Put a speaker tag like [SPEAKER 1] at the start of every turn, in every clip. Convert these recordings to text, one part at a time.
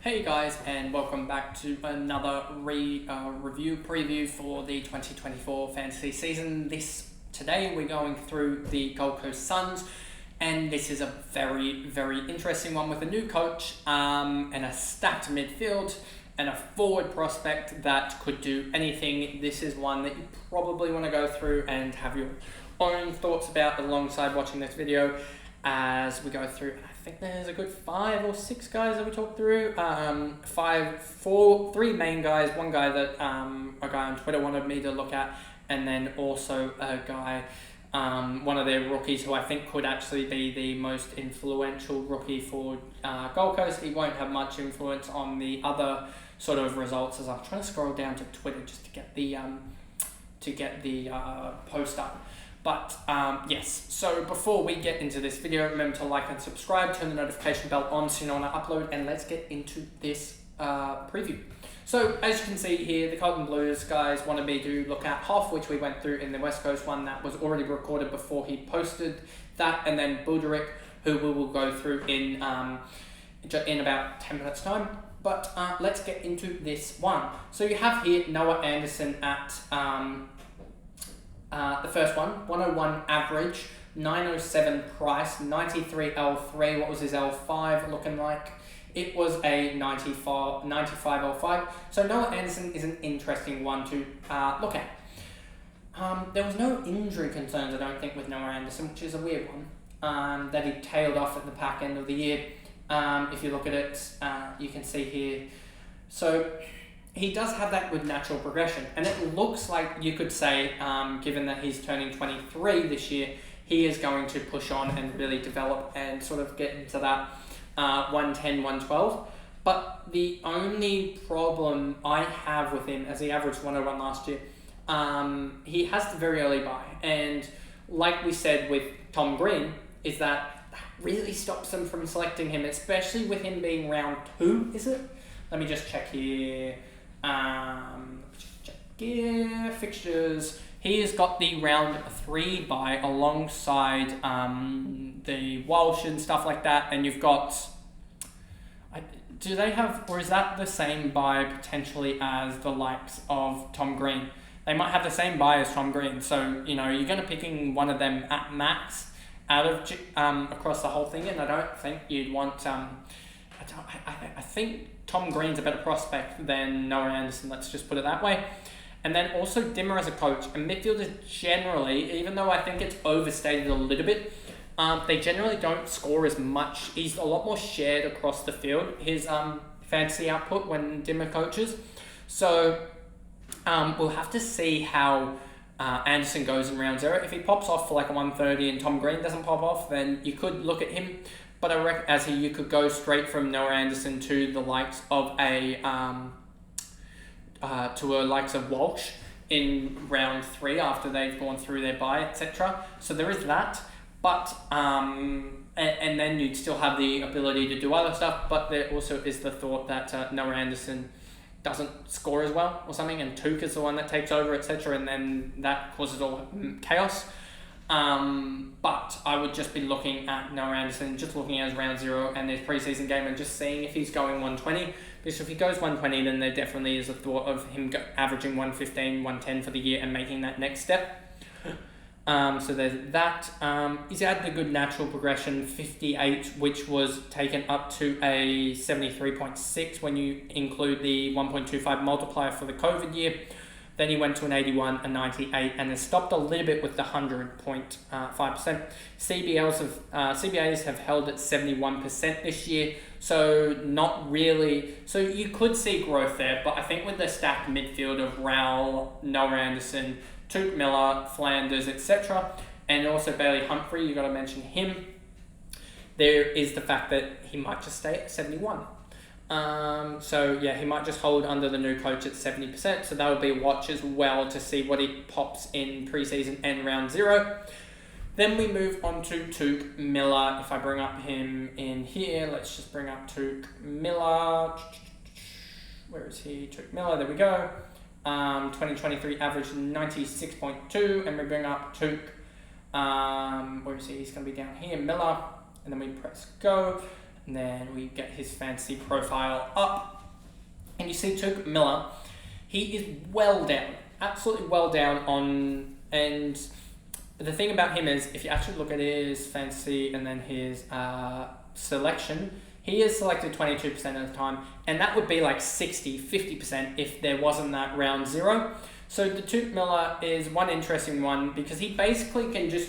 [SPEAKER 1] Hey guys, and welcome back to another review preview for the 2024 fantasy season. Today we're going through the Gold Coast Suns, and this is a very, very interesting one with a new coach and a stacked midfield and a forward prospect that could do anything. This is one that you probably want to go through and have your own thoughts about alongside watching this video as we go through. I think there's a good 5 or 6 guys that we talked through. Three main guys. One guy that a guy on Twitter wanted me to look at, and then also a guy, one of their rookies who I think could actually be the most influential rookie for Gold Coast. He won't have much influence on the other sort of results. As I'm trying to scroll down to Twitter just to get the post up. But yes, so before we get into this video, remember to like and subscribe, turn the notification bell on so you know when I upload, and let's get into this preview. So as you can see here, the Carlton Blues guys wanted me to look at half, which we went through in the West Coast one that was already recorded before he posted that, and then Buderick, who we will go through in about 10 minutes time. But let's get into this one. So you have here Noah Anderson at the first one, 101 average, 907 price, 93 L3. What was his L5 looking like? It was a 95 L5. So Noah Anderson is an interesting one to look at. There was no injury concerns, I don't think, with Noah Anderson, which is a weird one, that he tailed off at the back end of the year. If you look at it, you can see here. So he does have that good natural progression, and it looks like you could say, given that he's turning 23 this year, he is going to push on and really develop and sort of get into that 110, 112. But the only problem I have with him, as he averaged 101 last year, he has the very early buy, and like we said with Tom Green, is that really stops them from selecting him, especially with him being round 2, is it? Let me just check here. Fixtures. He has got the round 3 bye alongside the Walsh and stuff like that, and you've got. Do they have, or is that the same bye potentially as the likes of Tom Green? They might have the same bye as Tom Green, so you know you're going to picking one of them at max out of across the whole thing, and I don't think you'd want. I think Tom Green's a better prospect than Noah Anderson, let's just put it that way. And then also Dimmer as a coach. And midfielders generally, even though I think it's overstated a little bit, they generally don't score as much. He's a lot more shared across the field, his fantasy output when Dimmer coaches. So we'll have to see how Anderson goes in round 0. If he pops off for like a 130 and Tom Green doesn't pop off, then you could look at him. But I reckon you could go straight from Noah Anderson to the likes of likes of Walsh in round 3 after they've gone through their bye, etc. So there is that, but and then you'd still have the ability to do other stuff. But there also is the thought that Noah Anderson doesn't score as well or something, and Took is the one that takes over, etc. And then that causes all chaos. But I would just be looking at Noah Anderson, just looking at his round 0 and his preseason game and just seeing if he's going 120. Because if he goes 120, then there definitely is a thought of him averaging 115, 110 for the year and making that next step. So there's that. He's had the good natural progression, 58, which was taken up to a 73.6 when you include the 1.25 multiplier for the COVID year. Then he went to an 81, a 98, and has stopped a little bit with the 100.5%. CBAs have held at 71% this year, so not really. So you could see growth there, but I think with the stacked midfield of Rowell, Noah Anderson, Took Miller, Flanders, etc., and also Bailey Humphrey, you've got to mention him, there is the fact that he might just stay at 71. So yeah, he might just hold under the new coach at 70%. So that would be a watch as well to see what he pops in preseason and round 0. Then we move on to Took Miller. If I bring up him in here, let's just bring up Took Miller. Where is he? Took Miller, there we go. 2023 average 96.2, and we bring up Took. Where is he? He's going to be down here, Miller, and then we press go. And then we get his fancy profile up. And you see Tuke Miller, he is well down, absolutely well down on, and the thing about him is, if you actually look at his fantasy and then his selection, he is selected 22% of the time, and that would be like 50% if there wasn't that round 0. So the Tuke Miller is one interesting one because he basically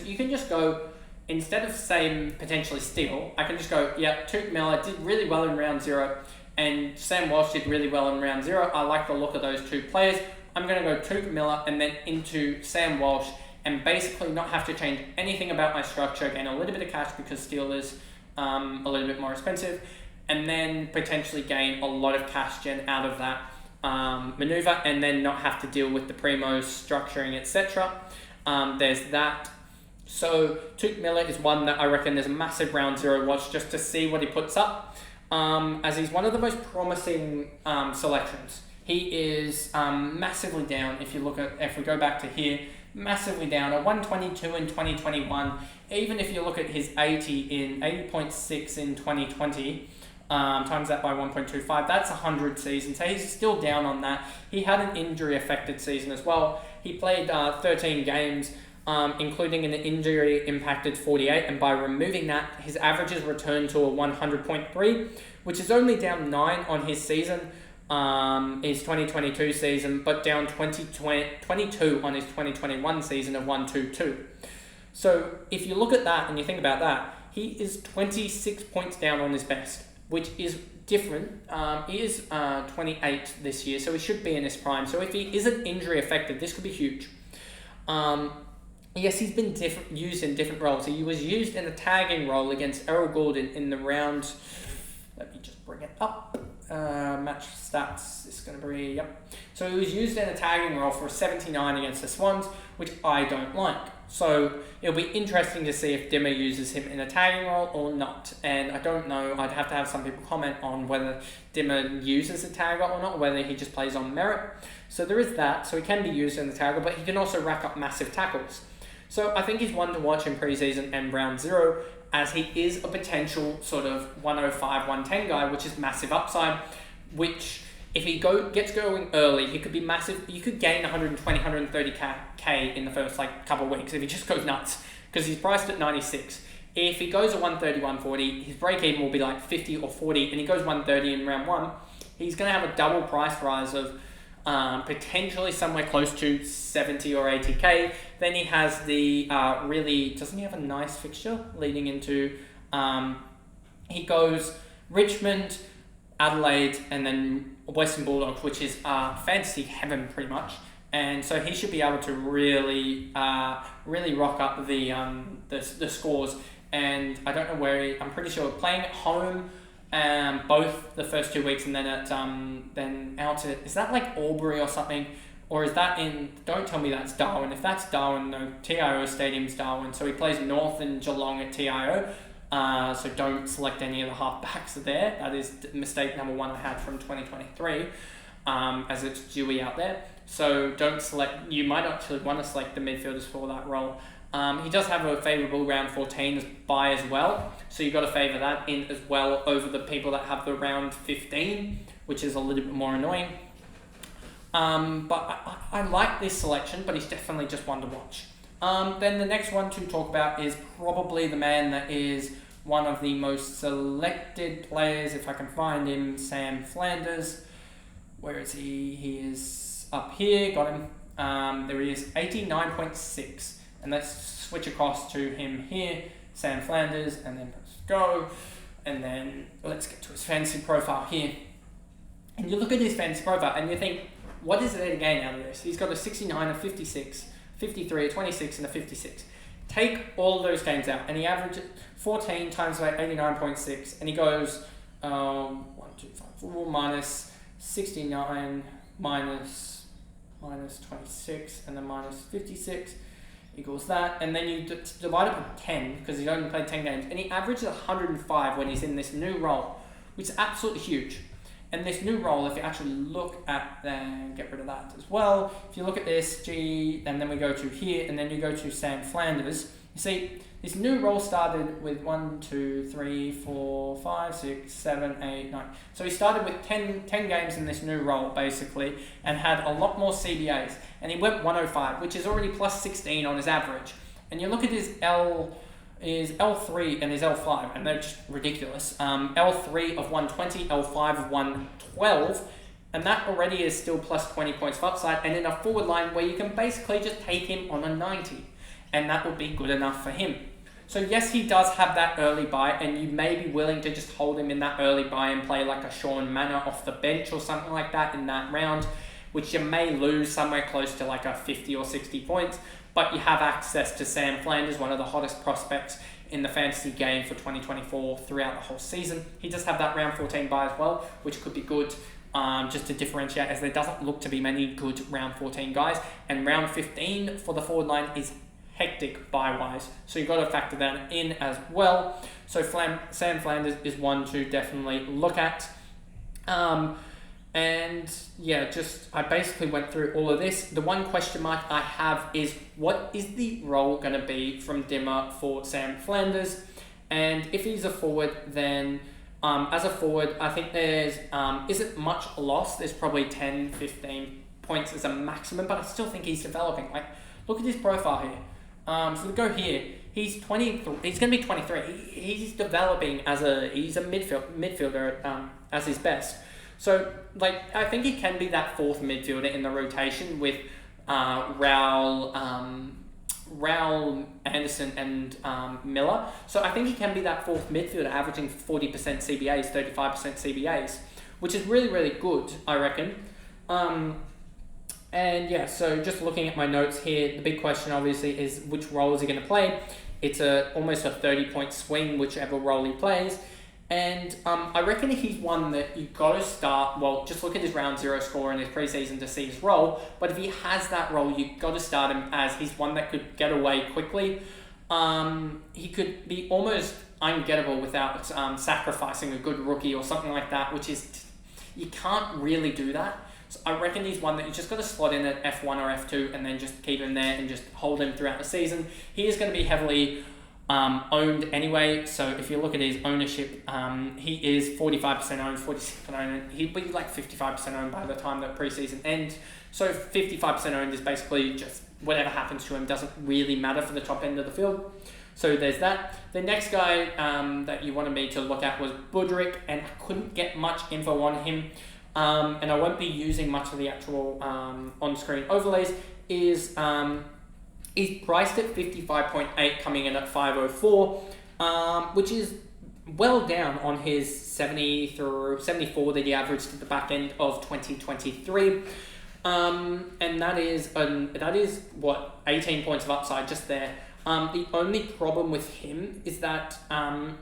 [SPEAKER 1] you can just go, instead of saying potentially steal, I can just go, yeah, Tuke Miller did really well in round 0, and Sam Walsh did really well in round 0. I like the look of those two players. I'm going to go Tuke Miller and then into Sam Walsh, and basically not have to change anything about my structure, gain a little bit of cash because steel is a little bit more expensive, and then potentially gain a lot of cash gen out of that maneuver, and then not have to deal with the primos, structuring, etc. There's that. So Tuke Miller is one that I reckon there's a massive round 0 watch just to see what he puts up, as he's one of the most promising selections. He is massively down. If we go back to here, massively down, a 122 in 2021. Even if you look at his 80.6 in 2020, times that by 1.25, that's 100 season. So he's still down on that. He had an injury affected season as well. He played 13 games, including an injury impacted 48, and by removing that, his averages returned to a 100.3, which is only down 9 on his season. His 2022 season, but down 22 on his 2021 season of 122. So if you look at that and you think about that, he is 26 points down on his best, which is different. He is 28 this year, so he should be in his prime. So if he isn't injury affected, this could be huge. Yes, he's been used in different roles. He was used in a tagging role against Errol Gould in the round. Let me just bring it up. Match stats is going to be, yep. So he was used in a tagging role for a 79 against the Swans, which I don't like. So it'll be interesting to see if Dimmer uses him in a tagging role or not. And I don't know, I'd have to have some people comment on whether Dimmer uses a tagger or not, or whether he just plays on merit. So there is that. So he can be used in the tagger, but he can also rack up massive tackles. So I think he's one to watch in preseason and round 0, as he is a potential sort of 105, 110 guy, which is massive upside, which if he gets going early, he could be massive. You could gain 120, 130k in the first couple of weeks if he just goes nuts, because he's priced at 96. If he goes at 130, 140, his break even will be like 50 or 40, and he goes 130 in round 1, he's going to have a double price rise of potentially somewhere close to 70 or 80k. Then he has the doesn't he have a nice fixture leading into, he goes Richmond, Adelaide, and then Western Bulldogs, which is fantasy heaven pretty much. And so he should be able to really rock up the scores. And I don't know where I'm pretty sure playing at home, both the first 2 weeks, and then then out at, is that like Albury or something, or is that in? Don't tell me that's Darwin. If that's Darwin, no, TIO Stadium's Darwin. So he plays North and Geelong at TIO. So don't select any of the halfbacks there. That is mistake number 1 I had from 2023, as it's dewy out there. So don't select. You might actually want to select the midfielders for that role. He does have a favourable round 14 bye as well, so you've got to favour that in as well over the people that have the round 15, which is a little bit more annoying. But I like this selection, but he's definitely just one to watch. Then the next one to talk about is probably the man that is one of the most selected players, if I can find him, Sam Flanders. Where is he? He is up here, got him. There he is, 89.6. And let's switch across to him here, Sam Flanders, and then press go. And then let's get to his fantasy profile here. And you look at his fantasy profile and you think, what is there to gain out of this? He's got a 69, a 56, 53, a 26, and a 56. Take all of those games out, and he averages 14 times by 89.6, and he goes 1, 2, 5, 4, minus 69, minus 26, and then minus 56 equals that, and then you divide it by 10, because he's only played 10 games, and he averages 105 when he's in this new role, which is absolutely huge. And this new role, if you actually look at, then get rid of that as well. If you look at this, and then we go to here, and then you go to Sam Flanders, you see this new role started with 1, 2, 3, 4, 5, 6, 7, 8, 9. So he started with 10 games in this new role, basically, and had a lot more CBAs. And he went 105, which is already plus 16 on his average. And you look at his L3 and his L5, and they're just ridiculous. L3 of 120, L5 of 112, and that already is still plus 20 points of upside, and in a forward line where you can basically just take him on a 90, and that would be good enough for him. So yes, he does have that early buy, and you may be willing to just hold him in that early buy and play like a Sean Manor off the bench or something like that in that round, which you may lose somewhere close to like a 50 or 60 points, but you have access to Sam Flanders, one of the hottest prospects in the fantasy game for 2024 throughout the whole season. He does have that round 14 buy as well, which could be good just to differentiate, as there doesn't look to be many good round 14 guys, and round 15 for the forward line is hectic buy-wise, so you've got to factor that in as well. So Sam Flanders is one to definitely look at. And yeah, I basically went through all of this. The one question mark I have is, what is the role going to be from Dimmer for Sam Flanders? And if he's a forward, then as a forward, I think there's isn't much loss. There's probably 10, 15 points as a maximum, but I still think he's developing. Like, look at his profile here. So we go here. He's 20. He's going to be 23. He's developing he's a midfielder as his best. So, like, I think he can be that fourth midfielder in the rotation with Raul Anderson and Miller. So I think he can be that fourth midfielder, averaging 40% CBAs, 35% CBAs, which is really, really good, I reckon. And yeah, so just looking at my notes here, the big question obviously is which role is he going to play. It's almost a 30-point swing, whichever role he plays. And I reckon he's one that you've got to start. Well, just look at his round 0 score in his preseason to see his role. But if he has that role, you've got to start him, as he's one that could get away quickly. He could be almost ungettable without sacrificing a good rookie or something like that, which is, you can't really do that. So I reckon he's one that you just got to slot in at F1 or F2 and then just keep him there and just hold him throughout the season. He is going to be heavily owned anyway, so if you look at his ownership, he is 45% owned, 46% owned. He'll be like 55% owned by the time the preseason ends. So 55% owned is basically just whatever happens to him doesn't really matter for the top end of the field. So there's that. The next guy that you wanted me to look at was Budrick, and I couldn't get much info on him. And I won't be using much of the actual on-screen overlays. He's priced at 55.8, coming in at 504, which is well down on his 70 through 74 that he averaged at the back end of 2023. And that is what, 18 points of upside just there. The only problem with him is that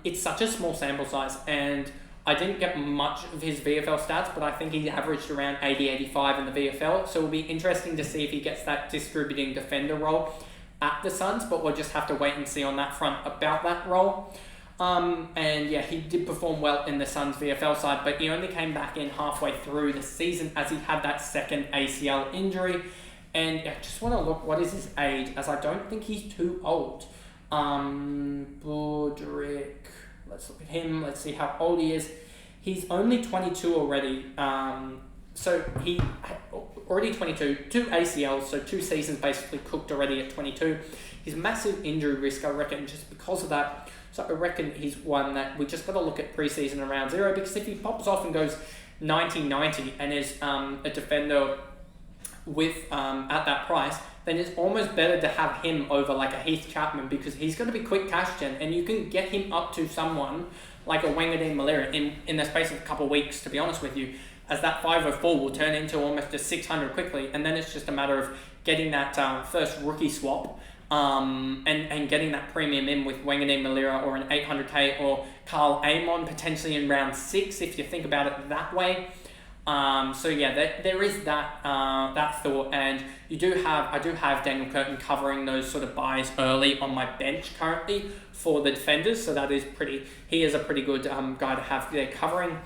[SPEAKER 1] it's such a small sample size, and I didn't get much of his VFL stats, but I think he averaged around 80-85 in the VFL, so it'll be interesting to see if he gets that distributing defender role at the Suns, but we'll just have to wait and see on that front about that role. And yeah, he did perform well in the Suns VFL side, but he only came back in halfway through the season as he had that second ACL injury. And I just want to look, what is his age, as I don't think he's too old. Budrick, let's look at him, let's see how old he is. He's only 22 already. So he already 22, 2 ACLs, so 2 seasons basically cooked already at 22. He's massive injury risk, I reckon, just because of that. So I reckon he's one that we just got to look at preseason around 0, because if he pops off and goes 90-90 and is a defender with at that price, then it's almost better to have him over like a Heath Chapman, because he's going to be quick cash gen, and you can get him up to someone like a Wangadeen Malira in the space of a couple of weeks, to be honest with you, as that 504 will turn into almost a 600 quickly, and then it's just a matter of getting that first rookie swap and getting that premium in with Wangadeen Malira or an 800k or Carl Amon potentially in round 6 if you think about it that way. So yeah, there is that thought, and I do have Daniel Curtin covering those sort of buys early on my bench currently for the defenders, so he is a pretty good guy to have there covering.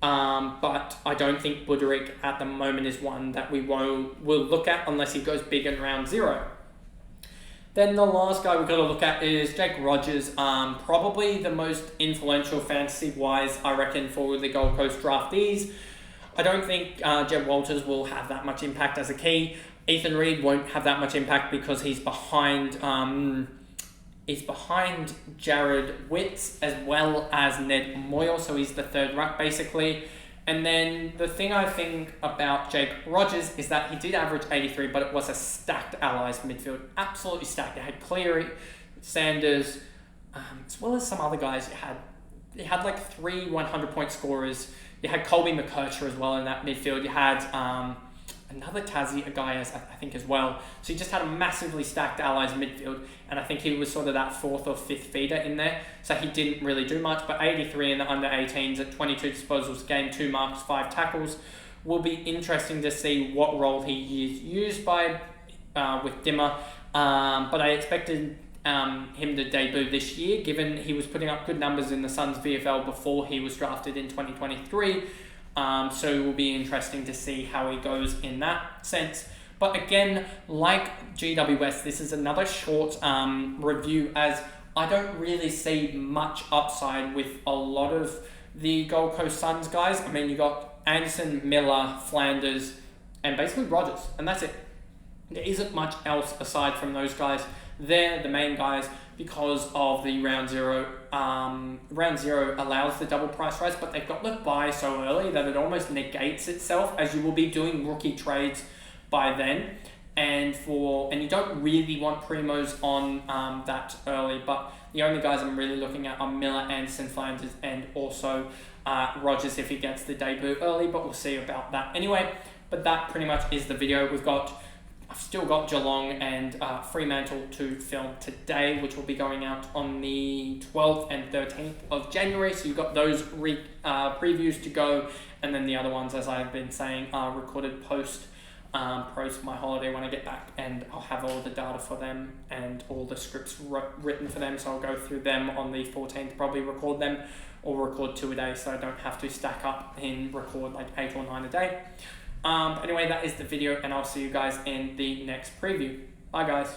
[SPEAKER 1] But I don't think Buderick at the moment is one that we will look at unless he goes big in round 0. Then the last guy we've got to look at is Jake Rogers. Probably the most influential fantasy-wise, I reckon, for the Gold Coast draftees. I don't think Jed Walters will have that much impact as a key. Ethan Reid won't have that much impact because he's behind Jared Witts as well as Ned Moyle, so he's the third ruck basically. And then the thing I think about Jake Rogers is that he did average 83, but it was a stacked Allies midfield, absolutely stacked. You had Cleary, Sanders, as well as some other guys. You had like 3 100-point scorers. You had Colby McKercher as well in that midfield. You had another Tassie, a guy I think as well. So you just had a massively stacked Allies midfield, and I think he was sort of that 4th or 5th feeder in there. So he didn't really do much, but 83 in the under-18s at 22 disposals, gained 2 marks, 5 tackles. Will be interesting to see what role he is used by with Dimmer, but I expected him to debut this year, given he was putting up good numbers in the Suns VFL before he was drafted in 2023. So it will be interesting to see how he goes in that sense. But again, like GWS, this is another short review, as I don't really see much upside with a lot of the Gold Coast Suns guys. I mean, you got Anderson, Miller, Flanders, and basically Rogers, and that's it. There isn't much else aside from those guys. They're the main guys because of the round 0. Round 0 allows the double price rise, but they've got the buy so early that it almost negates itself, as you will be doing rookie trades by then. And you don't really want primos on that early, but the only guys I'm really looking at are Miller, Anderson, Flanders, and also Rogers if he gets the debut early, but we'll see about that anyway. But that pretty much is the video. I've still got Geelong and Fremantle to film today, which will be going out on the 12th and 13th of January. So you've got those previews to go, and then the other ones, as I've been saying, are recorded post my holiday when I get back, and I'll have all the data for them and all the scripts written for them. So I'll go through them on the 14th, probably record them, or record 2 a day, so I don't have to stack up and record like 8 or 9 a day. Anyway, that is the video, and I'll see you guys in the next preview. Bye, guys.